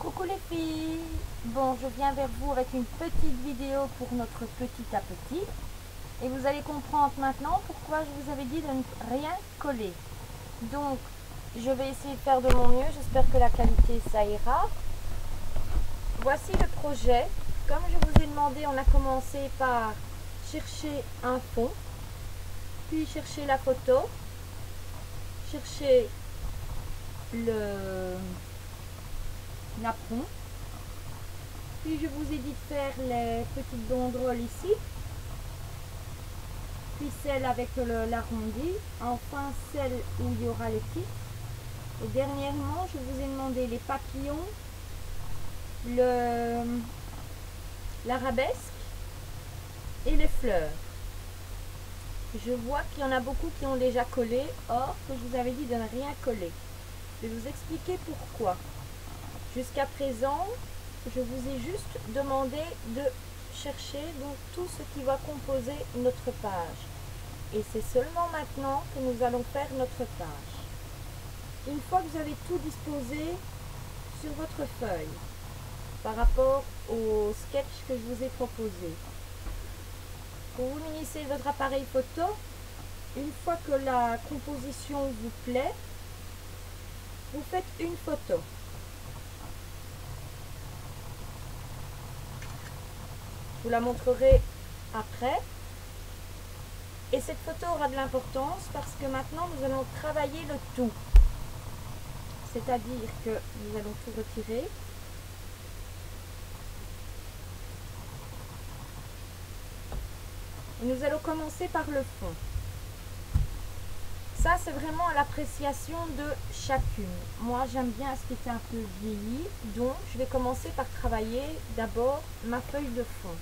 Coucou les filles. Bon, je viens vers vous avec une petite vidéo pour notre petit à petit. Et vous allez comprendre maintenant pourquoi je vous avais dit de ne rien coller. Donc, je vais essayer de faire de mon mieux. J'espère que la qualité, ça ira. Voici le projet. Comme je vous ai demandé, on a commencé par chercher un fond, puis chercher la photo, chercher l'apron. Puis je vous ai dit de faire les petites banderoles ici, puis celle avec l'arrondi, enfin celle où il y aura les titres. Et dernièrement, je vous ai demandé les papillons, l'arabesque et les fleurs. Je vois qu'il y en a beaucoup qui ont déjà collé, or que je vous avais dit de ne rien coller. Je vais vous expliquer pourquoi. Jusqu'à présent, je vous ai juste demandé de chercher donc tout ce qui va composer notre page. Et c'est seulement maintenant que nous allons faire notre page. Une fois que vous avez tout disposé sur votre feuille, par rapport au sketch que je vous ai proposé, quand vous munissez votre appareil photo, une fois que la composition vous plaît, vous faites une photo. Je vous la montrerai après. Et cette photo aura de l'importance parce que maintenant nous allons travailler le tout. C'est-à-dire que nous allons tout retirer. Et nous allons commencer par le fond. Ça, c'est vraiment à l'appréciation de chacune. Moi, j'aime bien ce qui est un peu vieilli. Donc, je vais commencer par travailler d'abord ma feuille de fond.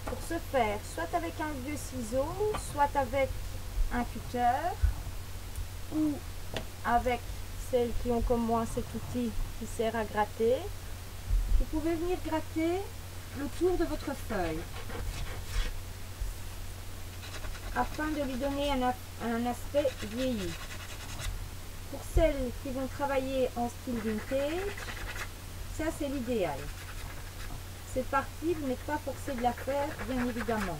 Pour ce faire, soit avec un vieux ciseau, soit avec un cutter, ou avec celles qui ont comme moi cet outil qui sert à gratter. Vous pouvez venir gratter le tour de votre feuille afin de lui donner un aspect vieilli. Pour celles qui vont travailler en style vintage, ça c'est l'idéal. Cette partie, vous n'êtes pas forcé de la faire, bien évidemment.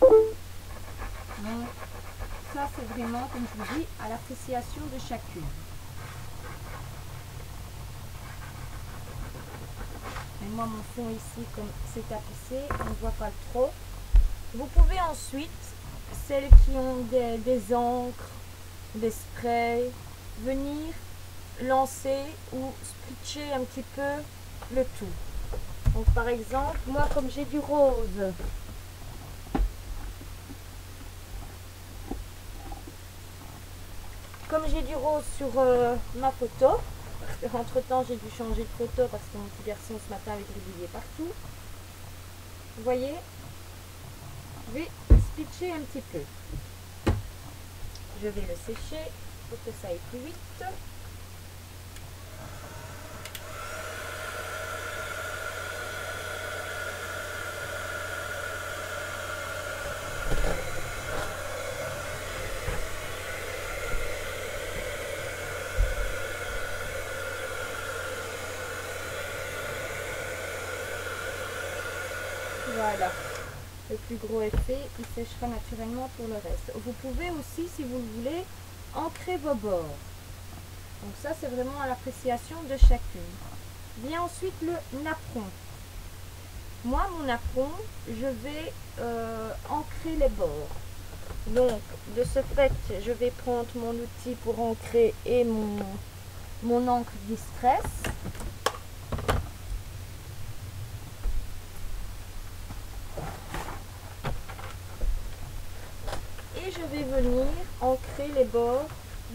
Donc, ça c'est vraiment, comme je vous dis, à l'appréciation de chacune. Et moi, mon fond ici, comme c'est tapissé, on ne voit pas le trop. Vous pouvez ensuite, celles qui ont des encres, des sprays, venir lancer ou splitcher un petit peu le tout. Donc par exemple, moi comme j'ai du rose, sur ma photo, parce qu'entre temps j'ai dû changer de photo parce que mon petit garçon ce matin avait gribouillé partout. Vous voyez, je vais splitcher un petit peu. Je vais le sécher pour que ça aille plus vite. Voilà, le plus gros est fait, il séchera naturellement pour le reste. Vous pouvez aussi, si vous le voulez, ancrer vos bords. Donc ça, c'est vraiment à l'appréciation de chacune. Vient ensuite le napperon. Moi, mon napperon, je vais ancrer les bords. Donc, de ce fait, je vais prendre mon outil pour ancrer et mon encre Distress. Et je vais venir ancrer les bords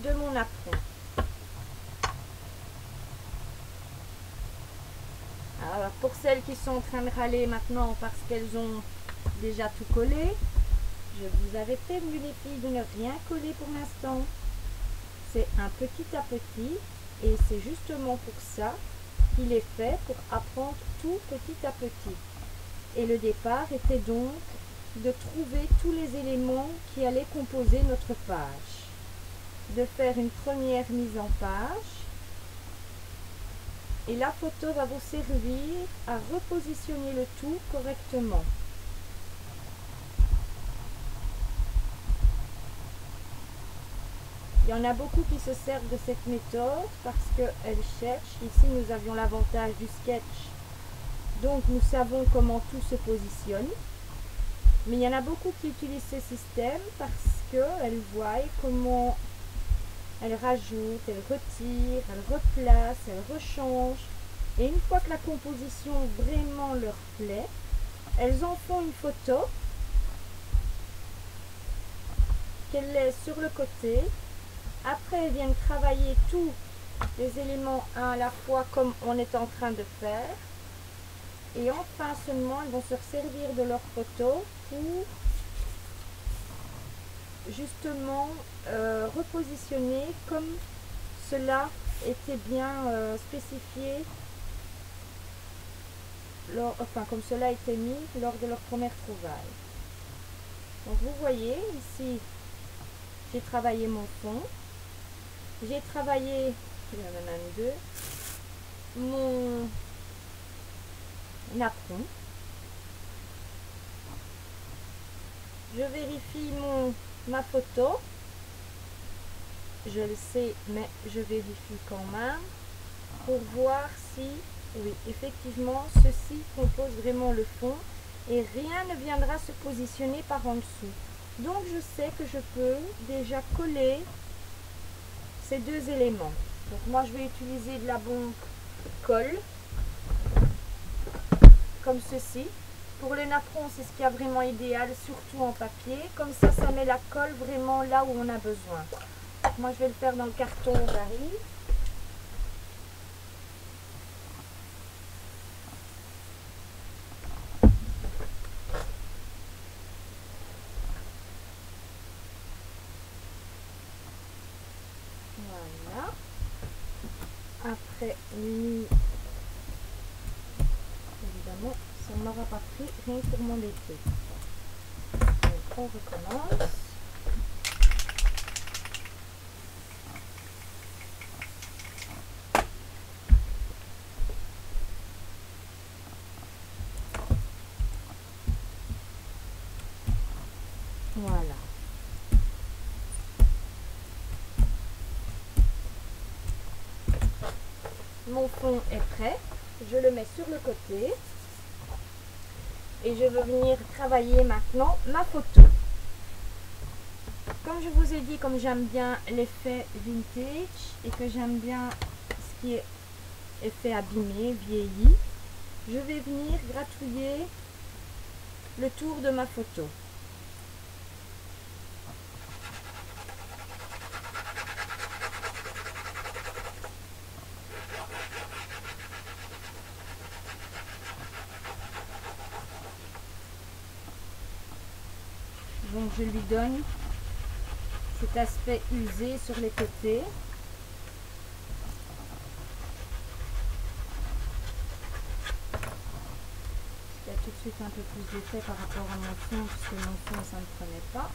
de mon napperon. Alors, pour celles qui sont en train de râler maintenant parce qu'elles ont déjà tout collé, je vous avais prévenu les filles de ne rien coller pour l'instant. C'est un petit à petit et c'est justement pour ça qu'il est fait, pour apprendre tout petit à petit. Et le départ était donc de trouver tous les éléments qui allaient composer notre page. de faire une première mise en page. Et la photo va vous servir à repositionner le tout correctement. Il y en a beaucoup qui se servent de cette méthode parce qu'elles cherchent. Ici, nous avions l'avantage du sketch. Donc, nous savons comment tout se positionne. Mais il y en a beaucoup qui utilisent ce système parce qu'elles voient comment elles rajoutent, elles retirent, elles replacent, elles rechangent. Et une fois que la composition vraiment leur plaît, elles en font une photo qu'elles laissent sur le côté. Après, elles viennent travailler tous les éléments un à la fois comme on est en train de faire. Et enfin seulement, elles vont se servir de leurs photos pour justement repositionner comme cela était bien spécifié, comme cela a été mis lors de leur première trouvaille. Donc vous voyez, ici, j'ai travaillé mon fond. J'ai travaillé, il y en a même deux, mon napperon. Je vérifie ma photo. Je le sais, mais je vérifie quand même pour voir si, oui, effectivement, ceci compose vraiment le fond et rien ne viendra se positionner par en dessous. Donc, je sais que je peux déjà coller ces deux éléments. Donc, moi, je vais utiliser de la bombe colle, comme ceci. Pour le napperon, c'est ce qui est vraiment idéal, surtout en papier. Comme ça met la colle vraiment là où on a besoin. Moi, je vais le faire dans le carton Jarry. Voilà. Après, évidemment, ça ne m'aura pas pris rien pour m'embêter. Donc, on recommence. Voilà. Mon fond est prêt. Je le mets sur le côté. Et je veux venir travailler maintenant ma photo. Comme je vous ai dit, comme j'aime bien l'effet vintage et que j'aime bien ce qui est effet abîmé, vieilli, je vais venir gratouiller le tour de ma photo. Donc je lui donne cet aspect usé sur les côtés. Il y a tout de suite un peu plus d'effet par rapport à mon fond, puisque mon fond ça ne prenait pas.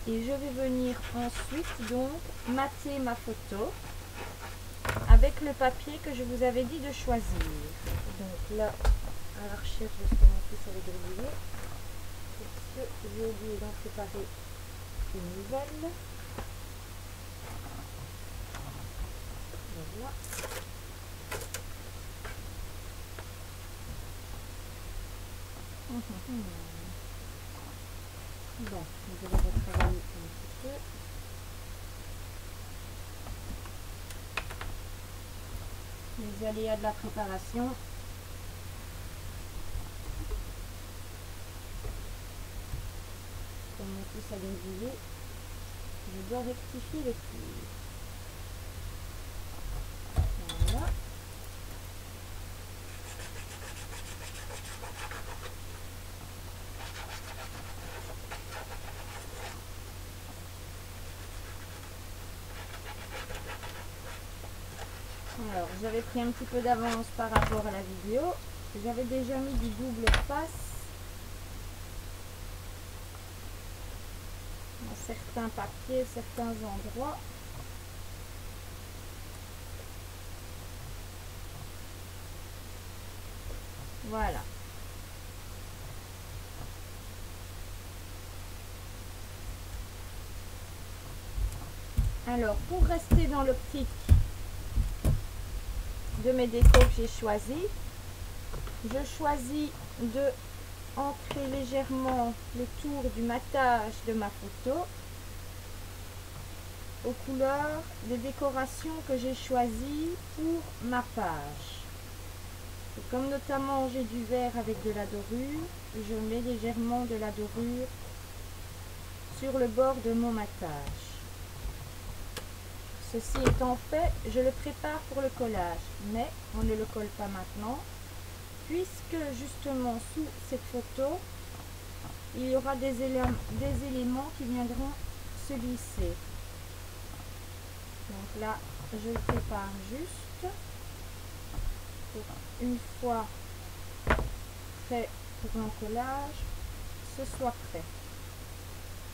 Et je vais venir ensuite donc mater ma photo avec le papier que je vous avais dit de choisir. Donc là, à la recherche de ce que mon fils avait gribouillé, parce que j'ai oublié d'en préparer une nouvelle. Voilà. Bon, je vais retravailler un petit peu. Les aléas de la préparation. Comme mon fils a gribouillé, je dois rectifier le tir. Voilà. Alors, j'avais pris un petit peu d'avance par rapport à la vidéo. J'avais déjà mis du double face dans certains papiers, certains endroits. Voilà. Alors, pour rester dans l'optique de mes décos que j'ai choisi, je choisis de ancrer légèrement le tour du matage de ma photo aux couleurs des décorations que j'ai choisies pour ma page. Et comme notamment j'ai du vert avec de la dorure, je mets légèrement de la dorure sur le bord de mon matage. Ceci étant fait, je le prépare pour le collage, mais on ne le colle pas maintenant, puisque justement sous cette photo, il y aura des éléments qui viendront se glisser. Donc là, je le prépare juste pour une fois prêt pour l'encollage, ce soit prêt.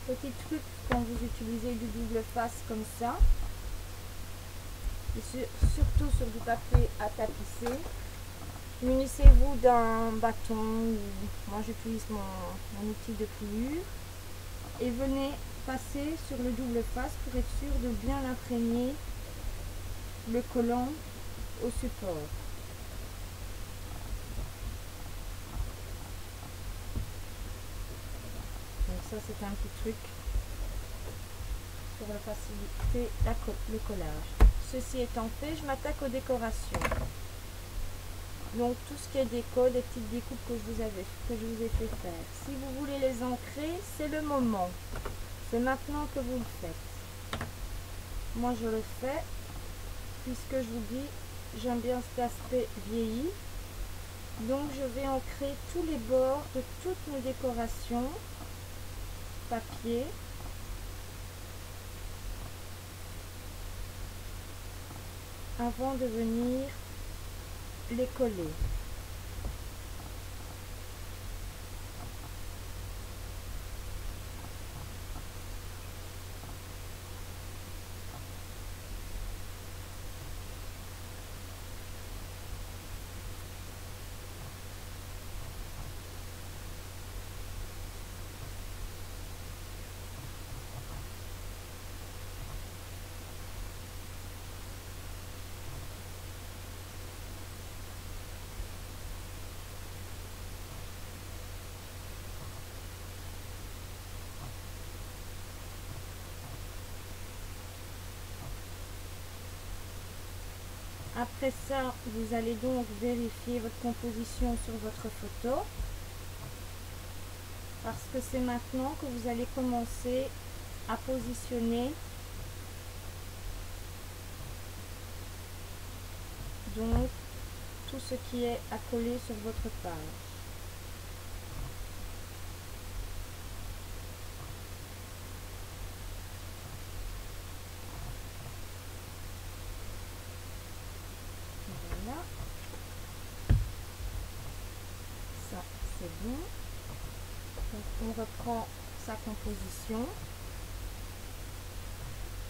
Petit truc quand vous utilisez du double face comme ça, et surtout sur du papier à tapisser, munissez-vous d'un bâton, ou moi j'utilise mon outil de pliure, et venez passer sur le double face pour être sûr de bien imprégner le collant au support. Donc ça c'est un petit truc pour faciliter le collage. Ceci étant fait, je m'attaque aux décorations. Donc tout ce qui est déco, des petites découpes que je vous ai fait faire. Si vous voulez les ancrer, c'est le moment. C'est maintenant que vous le faites. Moi je le fais, puisque je vous dis, j'aime bien cet aspect vieilli. Donc je vais ancrer tous les bords de toutes mes décorations papier. Avant de venir les coller. Après ça, vous allez donc vérifier votre composition sur votre photo, parce que c'est maintenant que vous allez commencer à positionner donc tout ce qui est à coller sur votre page. Voilà, ça c'est bon. Donc on reprend sa composition,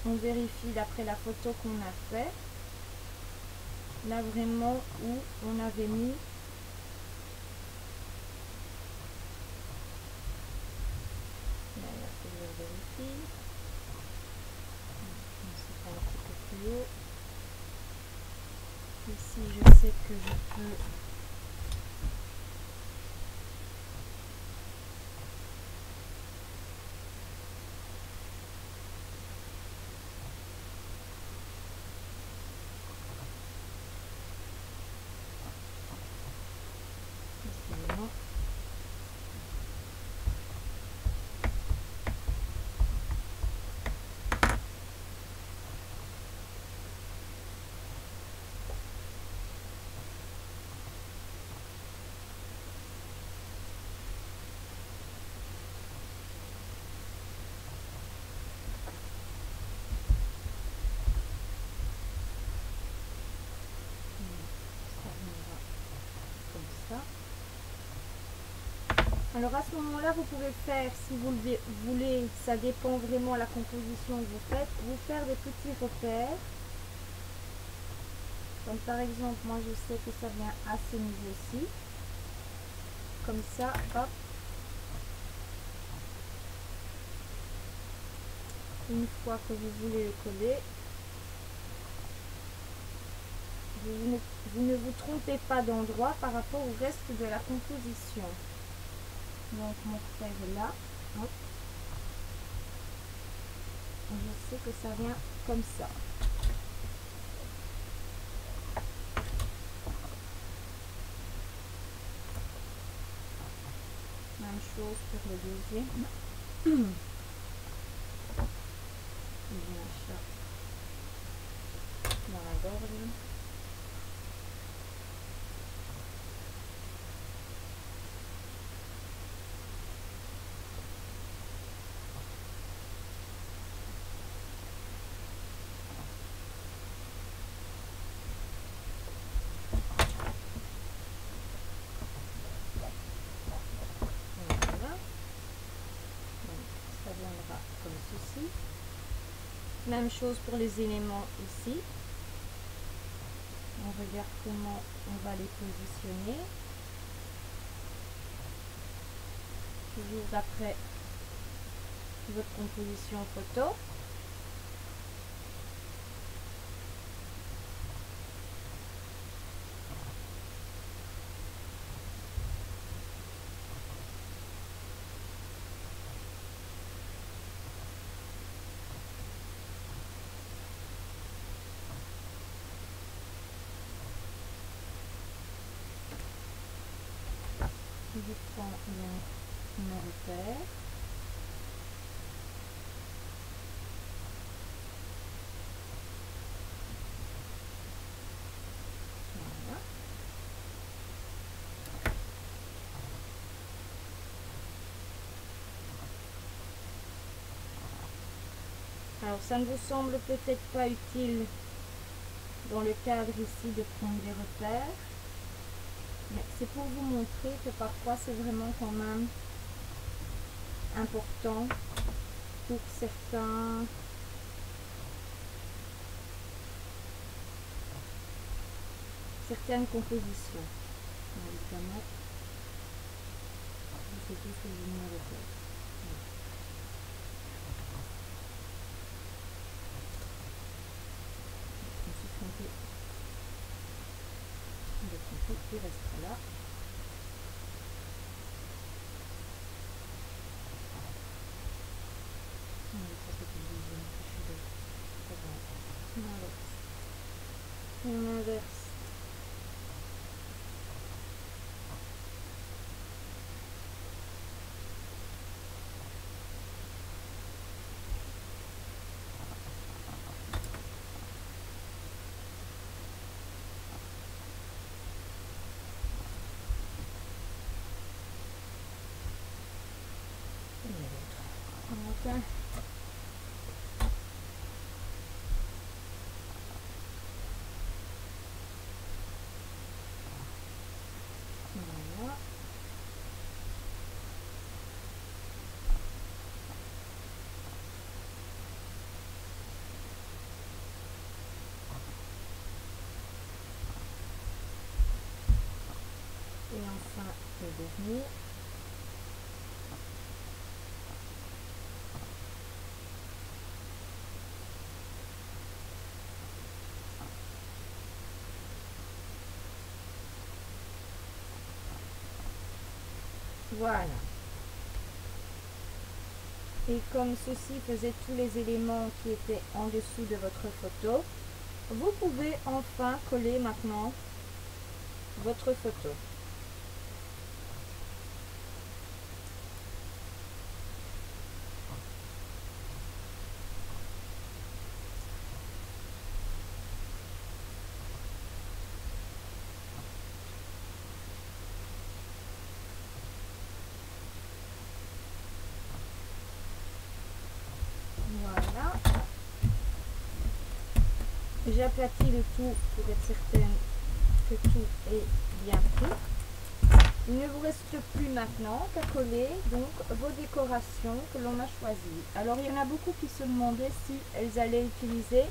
on vérifie d'après la photo qu'on a fait, là vraiment où on avait mis vérifie. C'est un petit peu plus haut. Ici, je sais que je peux Alors à ce moment-là, vous pouvez faire, si vous le voulez, ça dépend vraiment de la composition que vous faites, vous faire des petits repères. Comme par exemple, moi je sais que ça vient à ce niveau-ci. Comme ça, hop. Une fois que vous voulez le coller, vous ne vous trompez pas d'endroit par rapport au reste de la composition. Donc mon repère est là. Hop. Je sais que ça vient comme ça. Même chose pour le deuxième. Il y a un chat dans la gorge. Voilà. Donc, ça viendra comme ceci. Même chose pour les éléments ici. On regarde comment on va les positionner. Toujours d'après votre composition photo. Je prends mon repère. Voilà. Alors ça ne vous semble peut-être pas utile dans le cadre ici de prendre des repères. Mais c'est pour vous montrer que parfois c'est vraiment quand même important pour certaines compositions. Donc, évidemment, c'est tout ce que je viens de faire. Je me suis trompée. Il restera là. On inverse. Okay. Voilà. Et enfin le dernier. Voilà. Et comme ceci faisait tous les éléments qui étaient en dessous de votre photo, vous pouvez enfin coller maintenant votre photo. Voilà. J'aplatis le tout pour être certaine que tout est bien pris. Il ne vous reste plus maintenant qu'à coller donc vos décorations que l'on a choisies. Alors il y en a beaucoup qui se demandaient si elles allaient utiliser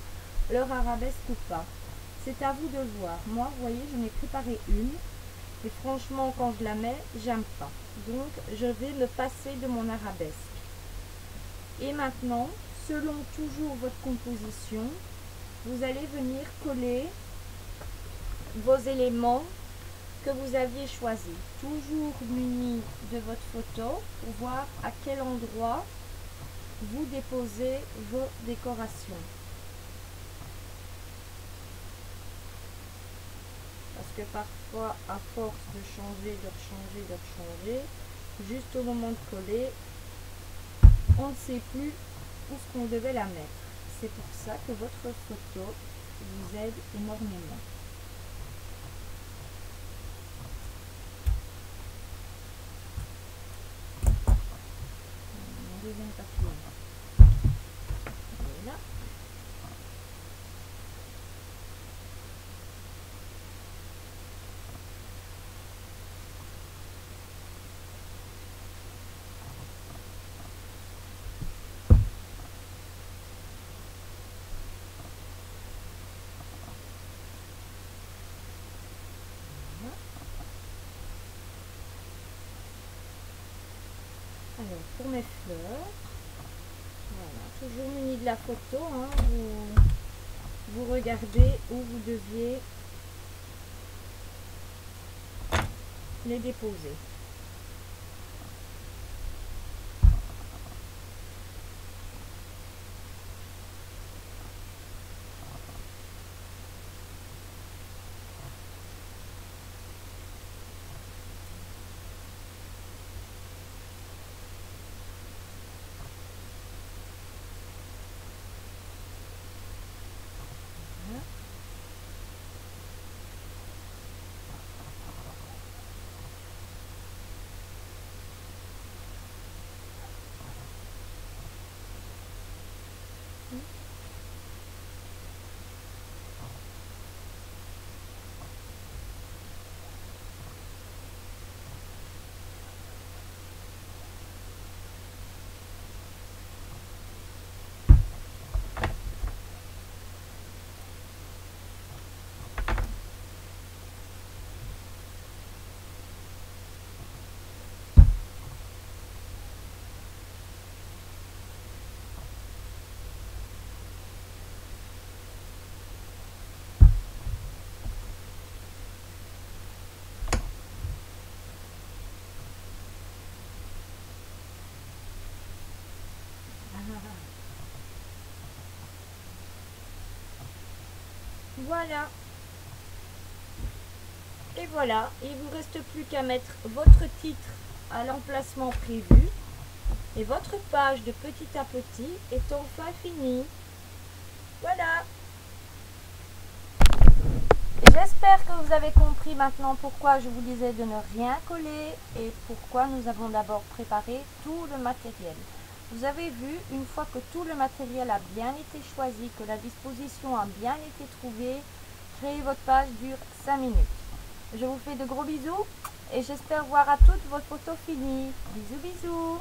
leur arabesque ou pas. C'est à vous de le voir. Moi, vous voyez, j'en ai préparé une. Et franchement, quand je la mets, j'aime pas. Donc, je vais me passer de mon arabesque. Et maintenant, selon toujours votre composition, vous allez venir coller vos éléments que vous aviez choisis. Toujours muni de votre photo pour voir à quel endroit vous déposez vos décorations. Parce que parfois, à force de changer, de rechanger, de rechanger, juste au moment de coller, on ne sait plus où ce qu'on devait la mettre. C'est pour ça que votre photo vous aide énormément. Mon deuxième papillon. Voilà. Alors, pour mes fleurs, voilà, toujours muni de la photo, hein, vous regardez où vous deviez les déposer. Voilà. Et voilà, il ne vous reste plus qu'à mettre votre titre à l'emplacement prévu et votre page de petit à petit est enfin finie. Voilà. J'espère que vous avez compris maintenant pourquoi je vous disais de ne rien coller et pourquoi nous avons d'abord préparé tout le matériel. Vous avez vu, une fois que tout le matériel a bien été choisi, que la disposition a bien été trouvée, créer votre page dure 5 minutes. Je vous fais de gros bisous et j'espère voir à toutes vos photos finies. Bisous bisous.